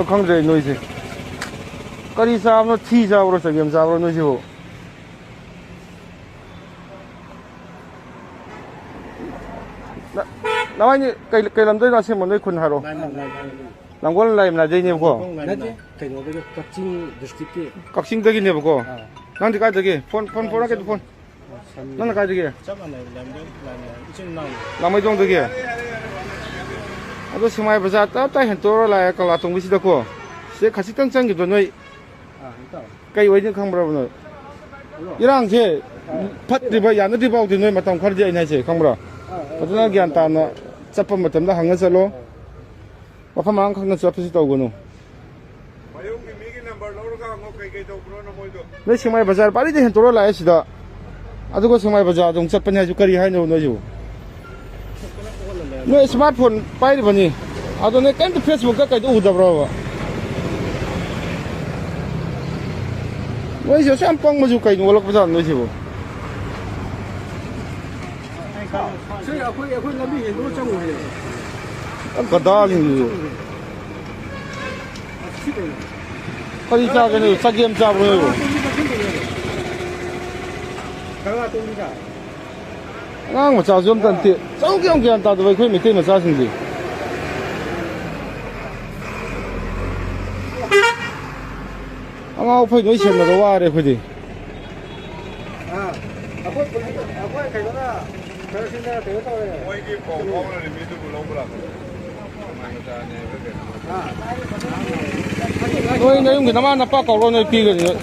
강제 노이지. 까리 싸움로 티 잡으러 저기 잡으러 노이지고. 나와니 cây làm đây là xem một nơi khuôn haro. làm quân lại là dây nhiều cô. cái nó cái cutting district. cutting 되긴 해 보고. 난 디가 되게 폰 하게 폰. 난 가 되게. làm 정도 되게. 아도 스마이 바자 따따 현토로 라야 칼라 동비시 덕고. 세 같이 땅짱 기도 너희. cây với không bao giờ. 이랑 제 팟디바 야느디바 어디 너희 마땅 가르지 아니야 제 không 어떤 게 안다 나 잡은 것도 항상 살로 와파망 항상 잡듯이 떠오고노 내 정말 바자르 빨리 된 돌아라야 시다 아두고 정말 바자 좀 잡은 해주 거리 하노 너주 내 스마트폰 빨리 보니 아도 내 캔드 페이스북 가까이 오더브라 왜 저 샴빵 뭐주 가이 올라 보자 너지고 가다링 거기 자기는 사기엠 잡으려고 아, 뭐 자주 단테 조금 그냥 따도 왜 거기 밑에는 자신지 아, 오빠 너희 셴나도 와래 거기 아빠 그거나 그러신다 되겠다. 뭐이게 보고는 미도 불러보라. 너희 내용 그 나만 아빠 거로는 비거든요.